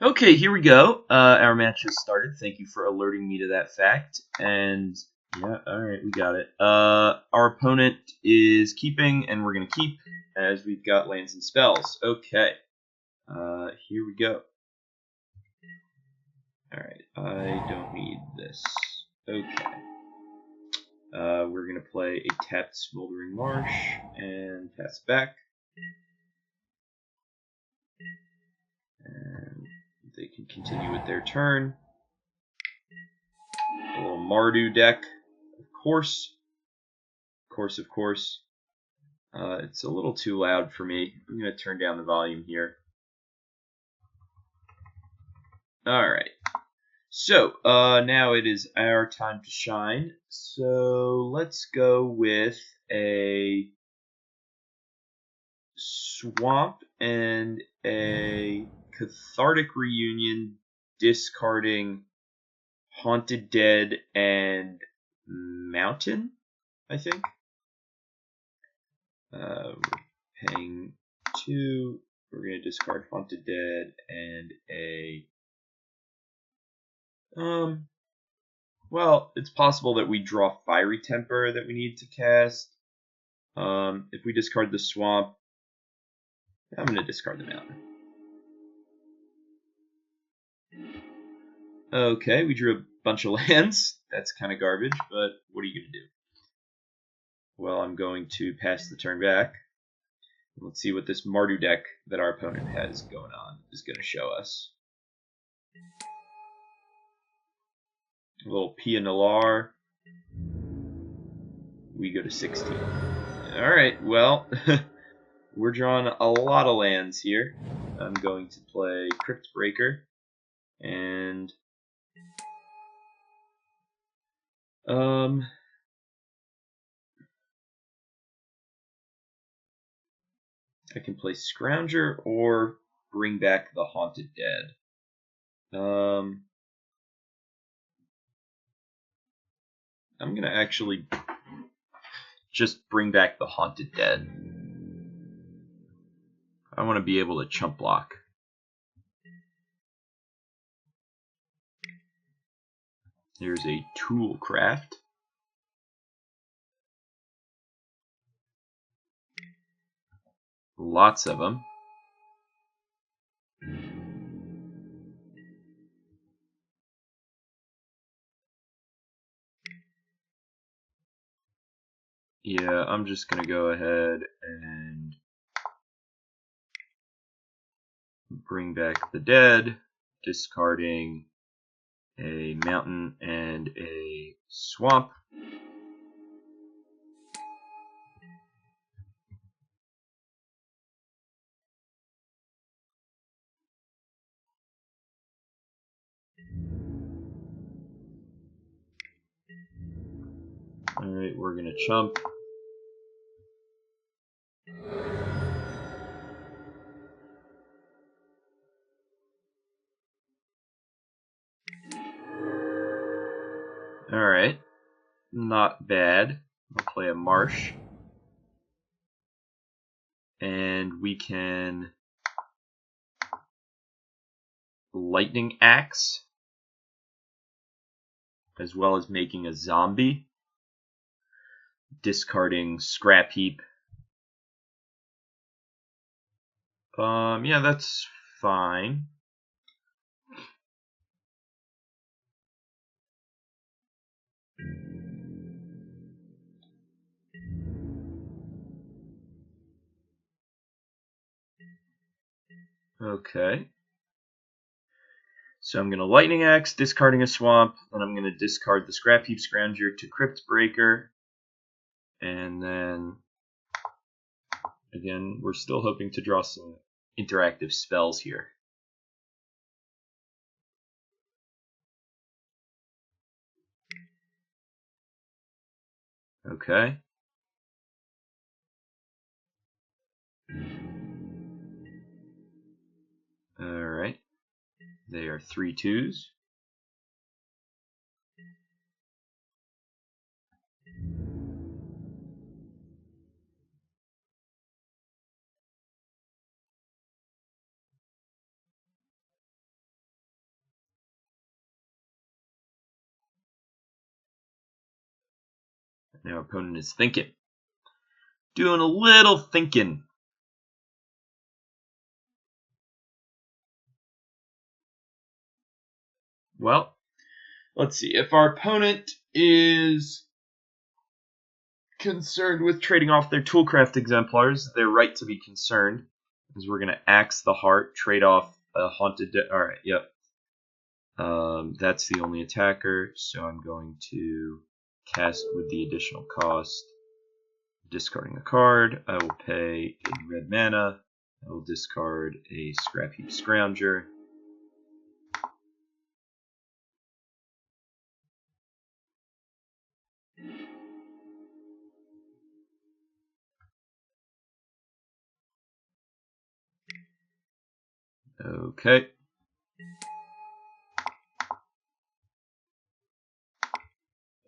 Okay, here we go. Our match has started. Thank you for alerting me to that fact. And yeah, alright, we got it. Our opponent is keeping, and we're going to keep, as we've got lands and spells. Okay. Here we go. Alright, I don't need this. Okay. We're going to play a tapped Smoldering Marsh, and pass back. And they can continue with their turn. A little Mardu deck, of course. Of course. It's a little too loud for me. I'm going to turn down the volume here. Alright. So, now it is our time to shine. So, let's go with a Swamp and a Cathartic Reunion, discarding Haunted Dead and Mountain, I think. We're paying 2. We're going to discard Haunted Dead and a... well, it's possible that we draw Fiery Temper that we need to cast. If we discard the Swamp, I'm going to discard the Mountain. Okay, we drew a bunch of lands. That's kind of garbage, but what are you going to do? Well, I'm going to pass the turn back. Let's see what this Mardu deck that our opponent has going on is going to show us. A little Pia Nalar. We go to 16. Alright, well, we're drawing a lot of lands here. I'm going to play Cryptbreaker. And I can play Scrounger or bring back the Haunted Dead. I'm going to actually just bring back the Haunted Dead. I want to be able to chump block. Here's a Toolcraft. Lots of them. Yeah, I'm just going to go ahead and bring back the dead, discarding a mountain and a swamp. Alright, we're going to chump. Alright, not bad. I'll play a Marsh. And we can Lightning Axe, as well as making a zombie. Discarding Scrapheap. Yeah, that's fine. Okay. So I'm going to Lightning Axe, discarding a swamp, then I'm going to discard the Scrapheap Scrounger to Cryptbreaker, and then, again, we're still hoping to draw some interactive spells here. Okay. Alright. They are 3/2s. Now our opponent is thinking. Doing a little thinking. Well, let's see. If our opponent is concerned with trading off their Toolcraft exemplars, they're right to be concerned. Because we're going to Axe the Heart, trade off a Haunted... Alright, yep. That's the only attacker, so I'm going to cast with the additional cost. Discarding a card, I will pay a red mana. I will discard a Scrapheap Scrounger. Okay.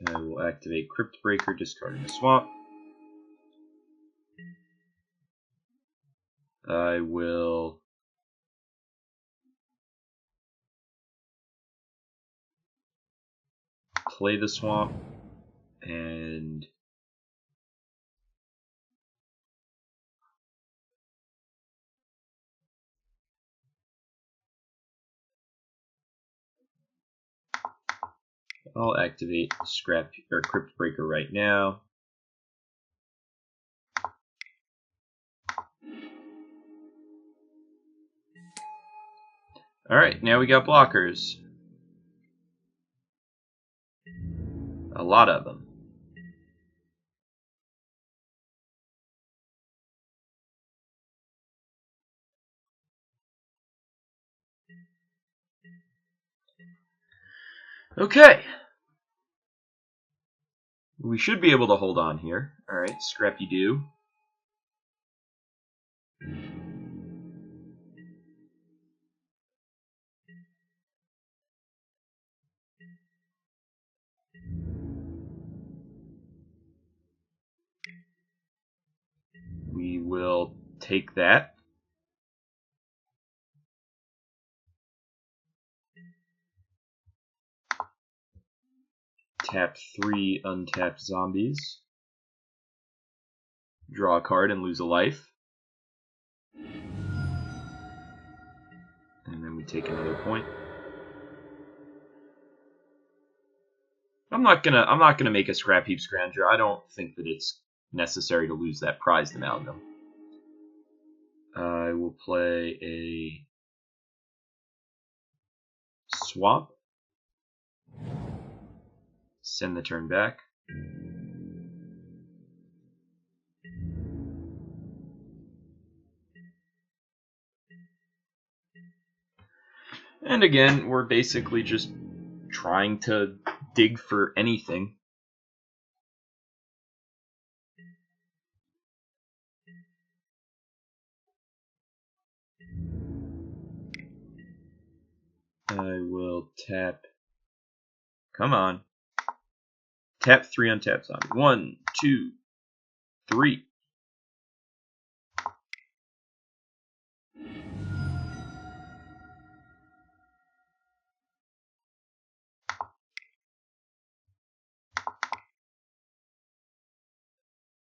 I will activate Cryptbreaker, discarding a swamp. I will play the swamp and I'll activate Cryptbreaker right now. Alright, now we got blockers. A lot of them. Okay. We should be able to hold on here. Alright, Scrappy Doo. We will take that. Tap 3 untapped zombies. Draw a card and lose a life. And then we take another point. I'm not gonna make a Scrapheap Scrounger. I don't think that it's necessary to lose that Prized Amalgam. I will play a swamp. Send the turn back. And again, we're basically just trying to dig for anything. I will tap. Come on. Tap 3 untapped zombie. 1, 2, 3.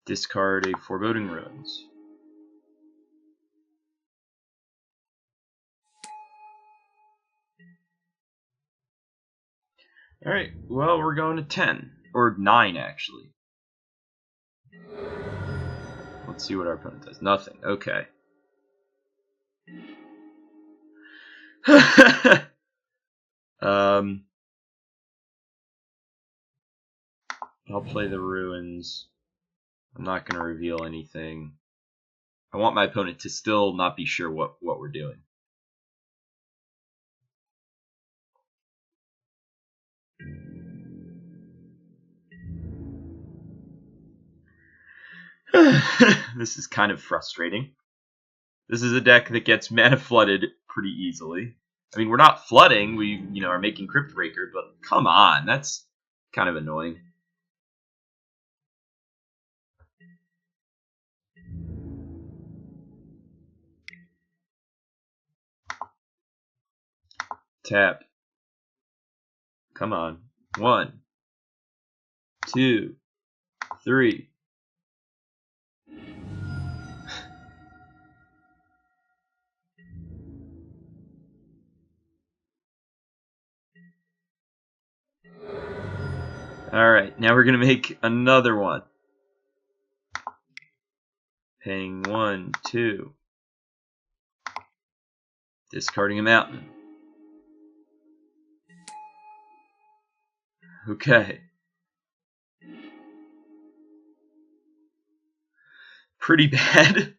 Discard a Foreboding Ruins. Alright, well, we're going to 10. Or 9, actually. Let's see what our opponent does. Nothing. Okay. I'll play the Ruins. I'm not going to reveal anything. I want my opponent to still not be sure what we're doing. This is kind of frustrating. This is a deck that gets mana flooded pretty easily. I mean, we're not flooding, we are making Cryptbreaker, but come on, that's kind of annoying. Tap. Come on. 1, 2, 3. Alright, now we're going to make another one. Paying 1, 2. Discarding a mountain. Okay. Pretty bad.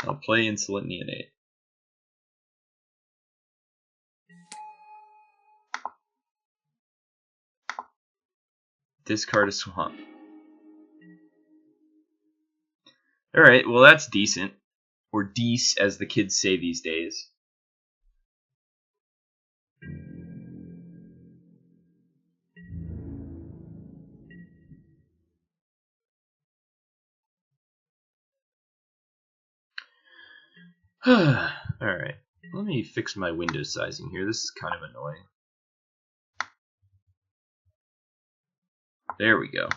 I'll play Insolent Neonate. Discard a swamp. Alright, well that's decent. Or dece, as the kids say these days. Alright, let me fix my window sizing here. This is kind of annoying. There we go.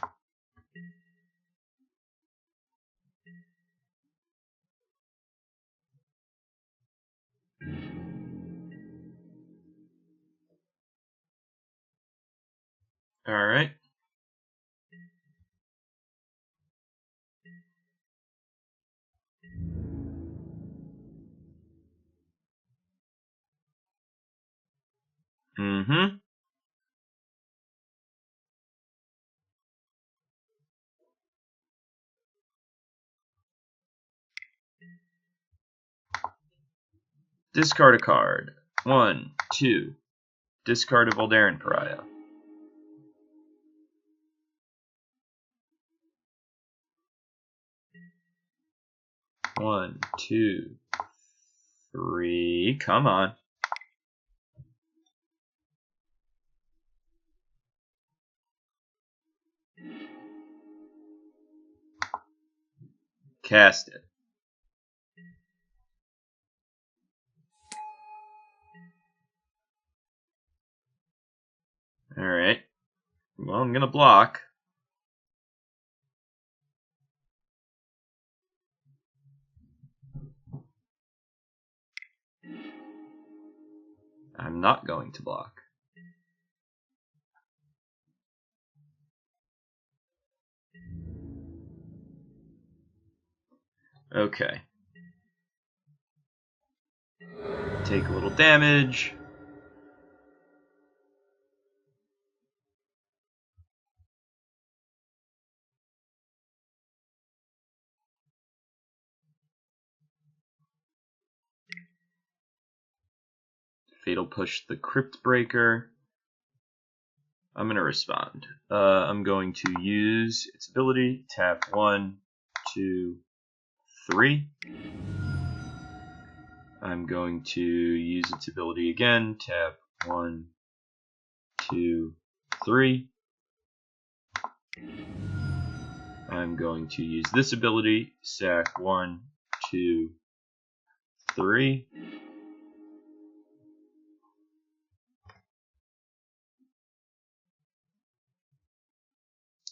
Alright. Discard a card. 1, 2. Discard a Voldaren Pariah. One, 2, 3. Come on. Cast it. Alright. Well, I'm gonna block. I'm not going to block. Okay. Take a little damage. Fatal Push the Cryptbreaker. I'm going to respond. I'm going to use its ability. Tap 1, 2, 3. I'm going to use its ability again. Tap 1, 2, 3. I'm going to use this ability. Sack 1, 2, 3.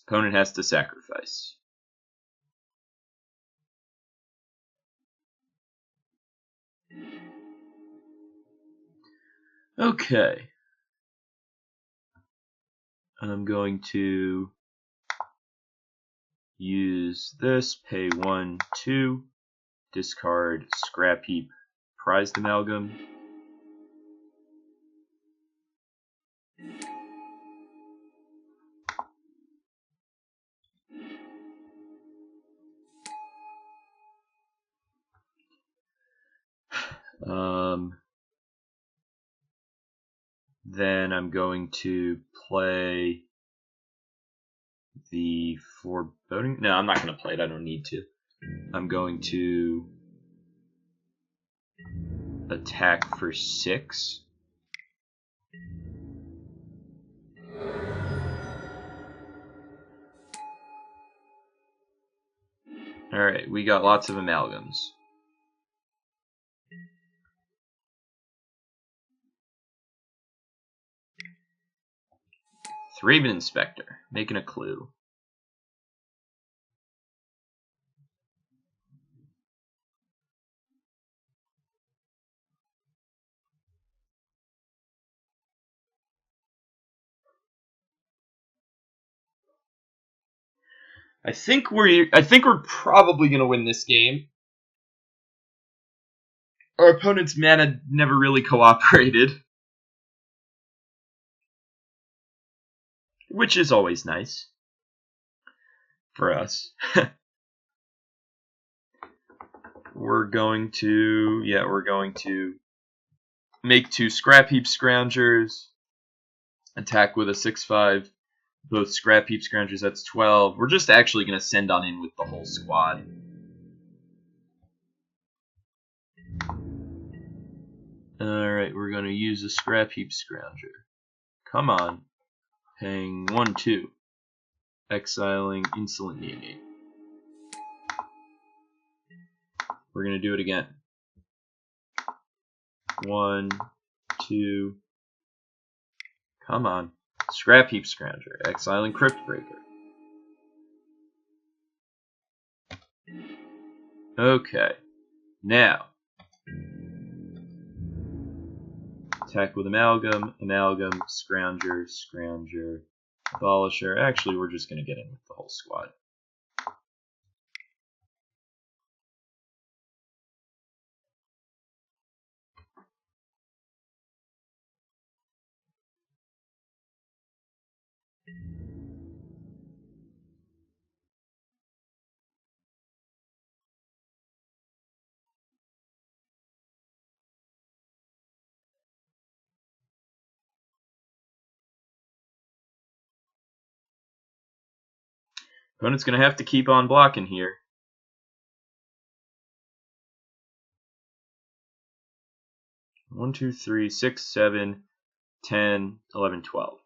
Opponent has to sacrifice. Okay. I'm going to use this, pay 1, 2, discard Scrapheap Prized Amalgam. Then I'm going to play the Foreboding. No, I'm not going to play it. I don't need to. I'm going to attack for 6. Alright, we got lots of amalgams. Thraben Inspector, making a clue. I think we're probably gonna win this game. Our opponent's mana never really cooperated, which is always nice for us. We're going to make 2 Scrapheap Scroungers, attack with a 6/5. Both Scrapheap Scroungers, that's 12. We're just actually going to send on in with the whole squad. Alright, we're going to use a Scrapheap Scrounger. Come on. Paying 1/2. Exiling Insolent Neonate. We're going to do it again. 1, 2. Come on. Scrapheap Scrounger. Exiling Cryptbreaker. Okay. Now. Attack with Amalgam, Amalgam, Scrounger, Scrounger, Abolisher. Actually, we're just going to get in with the whole squad. Opponent's going to have to keep on blocking here. One, 2, 3, 6, 7, 10, 11, 12.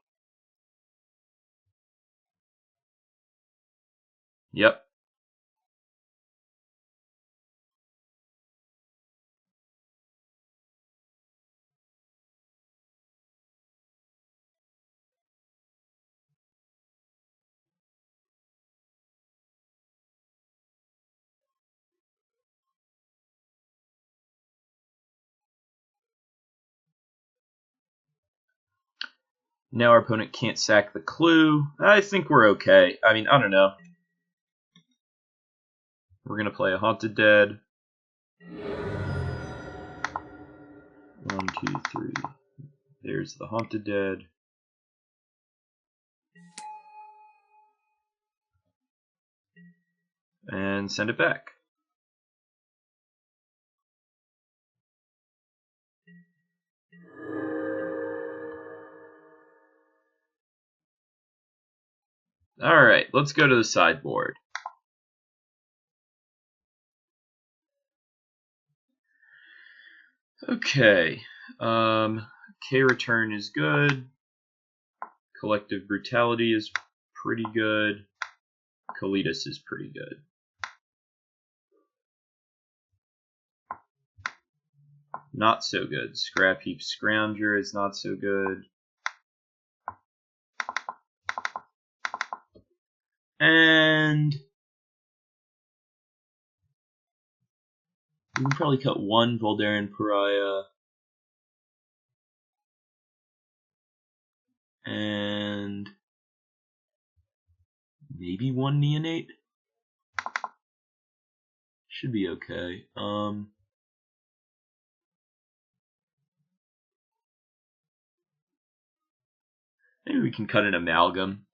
Yep. Now our opponent can't sack the clue. I think we're okay. I mean, I don't know. We're going to play a Haunted Dead. 1, 2, 3. There's the Haunted Dead. And send it back. Alright, let's go to the sideboard. Okay. K-Return is good. Collective Brutality is pretty good. Kalitas is pretty good. Not so good. Scrapheap Scrounger is not so good. And we can probably cut 1 Voldaren Pariah. And maybe 1 Neonate. Should be okay. Maybe we can cut an Amalgam.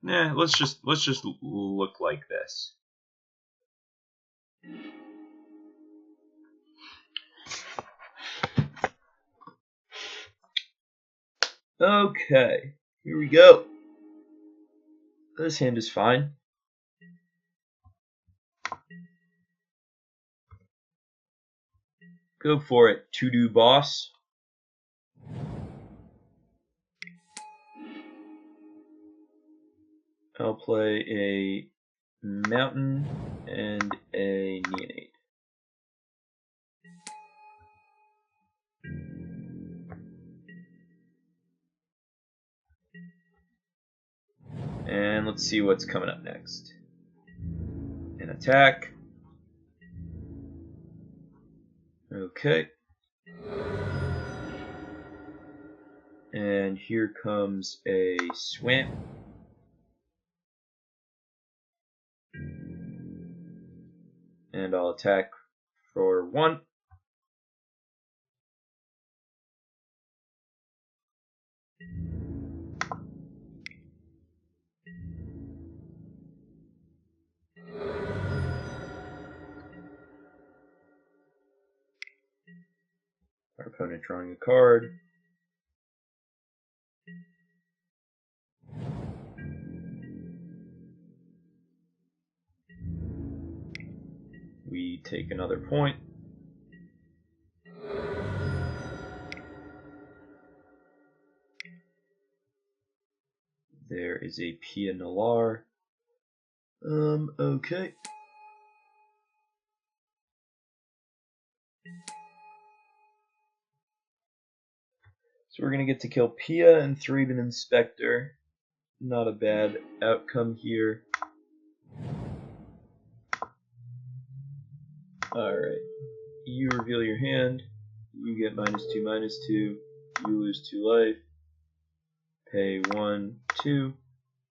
Nah, let's just look like this. Okay, here we go. This hand is fine. Go for it, to-do boss. I'll play a Mountain and a Neonate. And let's see what's coming up next. An attack. Okay. And here comes a swamp. And I'll attack for 1. Our opponent drawing a card. We take another point. There is a Pia Nalar. Okay. So we're going to get to kill Pia and Thraben Inspector. Not a bad outcome here. Alright. You reveal your hand. You get -2/-2. You lose 2 life. Pay 1, 2.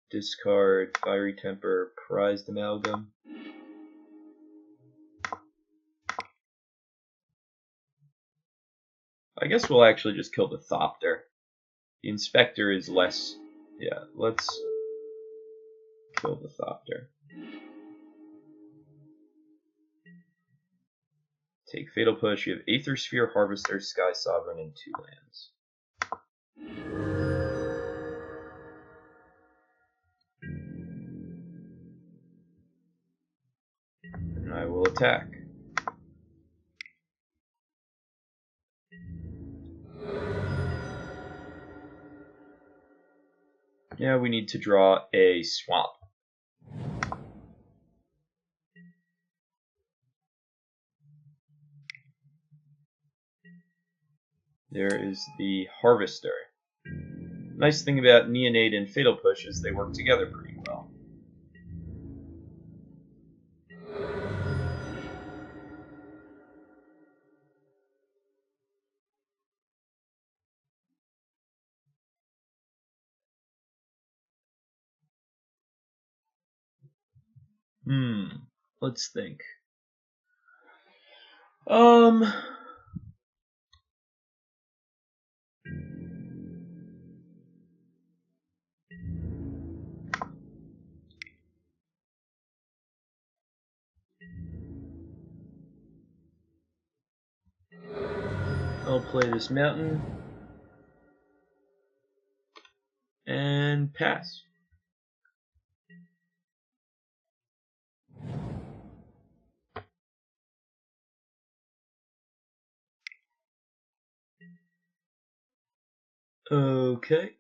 Discard Fiery Temper, Prized Amalgam. I guess we'll actually just kill the Thopter. The Inspector is less. Yeah, let's kill the Thopter. Take Fatal Push. You have Aether Sphere, Harvester, Sky Sovereign, and 2 lands. And I will attack. Yeah, we need to draw a swamp. There is the Harvester. Nice thing about Neonate and Fatal Push is they work together pretty well. Let's think. I'll play this mountain and pass. Okay.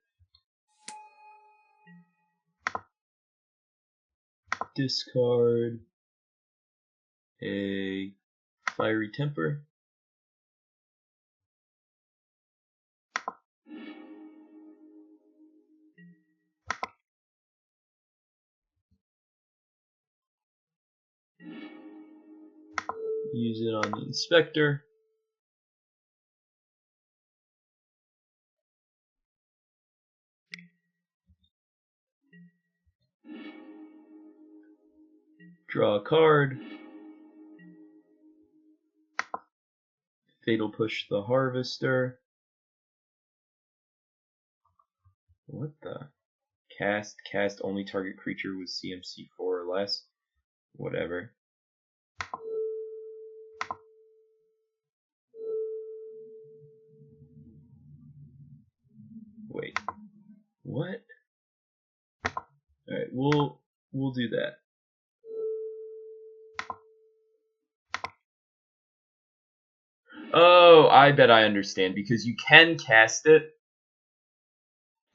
Discard a Fiery Temper. Use it on the Inspector. Draw a card. Fatal Push the Harvester. What the? Cast only target creature with CMC 4 or less. Whatever. Wait. What? Alright, we'll do that. Oh, I bet I understand, because you can cast it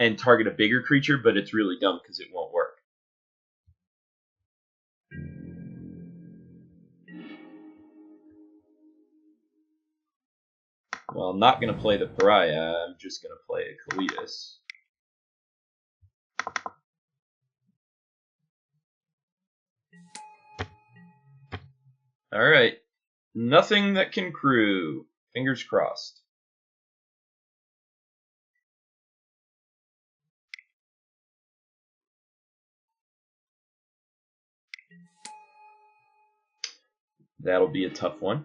and target a bigger creature, but it's really dumb because it won't work. Well, I'm not going to play the Pariah, I'm just going to play a Kalitas. Alright. Nothing that can crew. Fingers crossed. That'll be a tough one.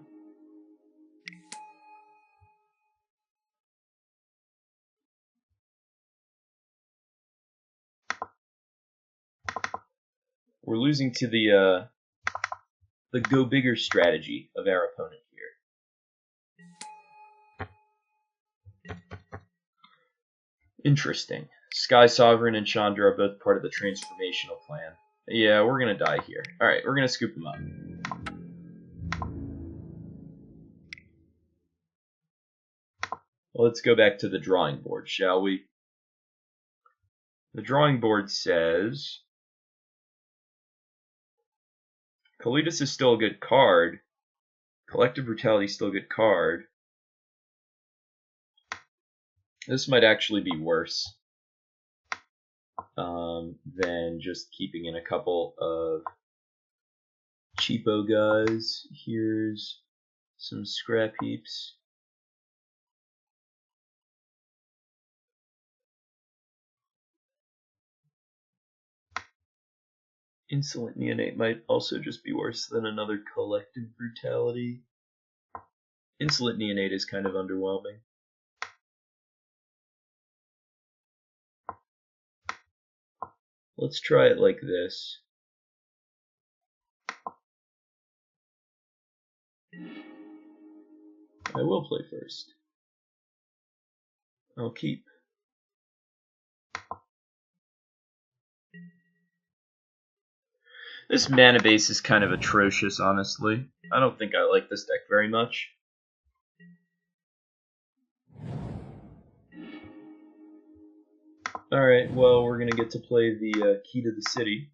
We're losing to the go bigger strategy of our opponent here. Interesting. Sky Sovereign and Chandra are both part of the transformational plan. Yeah, we're gonna die here. Alright, we're gonna scoop them up. Well, let's go back to the drawing board, shall we? The drawing board says Kalitas is still a good card. Collective Brutality is still a good card. This might actually be worse than just keeping in a couple of cheapo guys. Here's some scrap heaps. Insolent Neonate might also just be worse than another Collective Brutality. Insolent Neonate is kind of underwhelming. Let's try it like this. I will play first. I'll keep. This mana base is kind of atrocious, honestly. I don't think I like this deck very much. Alright, well, we're gonna get to play the Key to the City.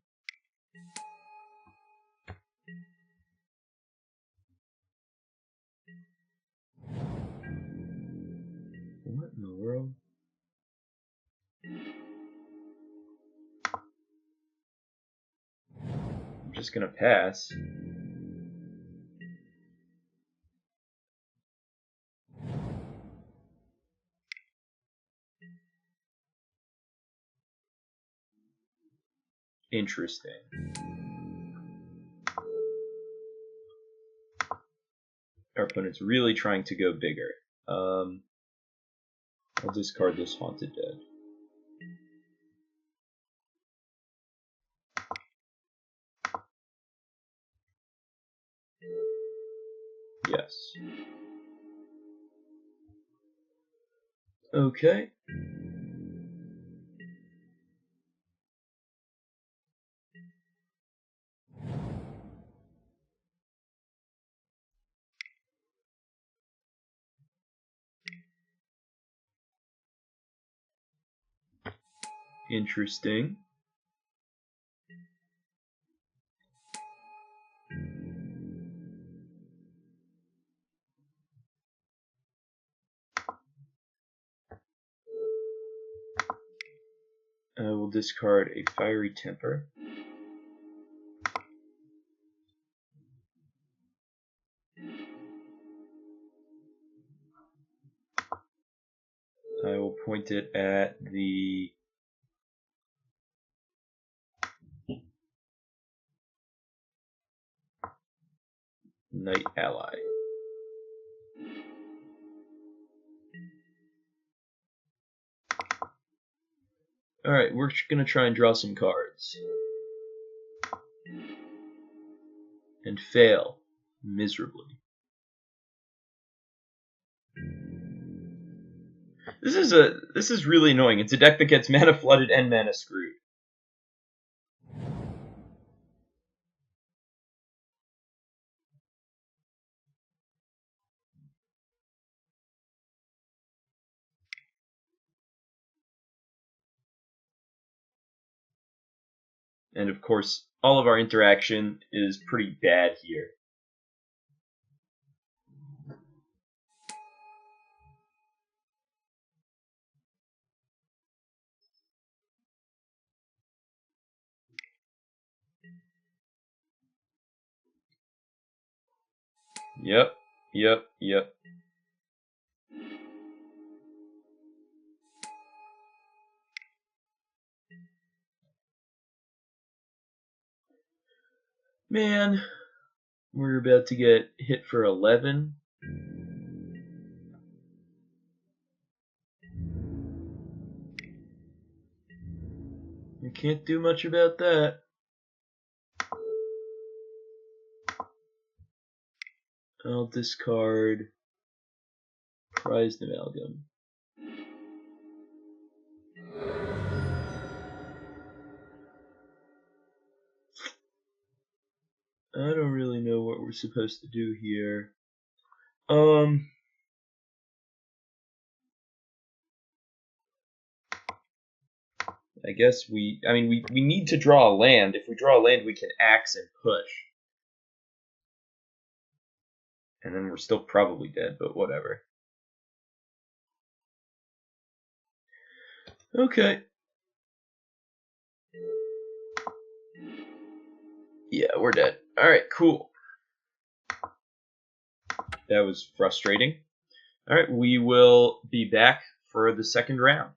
What in the world? I'm just gonna pass. Interesting. Our opponent's really trying to go bigger. I'll discard this Haunted Dead. Yes. Okay. Interesting. I will discard a Fiery Temper. I will point it at the Knight Ally. Alright, we're gonna try and draw some cards. And fail miserably. This is really annoying. It's a deck that gets mana flooded and mana screwed. And of course, all of our interaction is pretty bad here. Yep. Man, we're about to get hit for 11. We can't do much about that. I'll discard Prized Amalgam. I don't really know what we're supposed to do here. I guess we need to draw a land. If we draw a land, we can axe and push. And then we're still probably dead, but whatever. Okay. Yeah, we're dead. Alright, cool. That was frustrating. Alright, we will be back for the second round.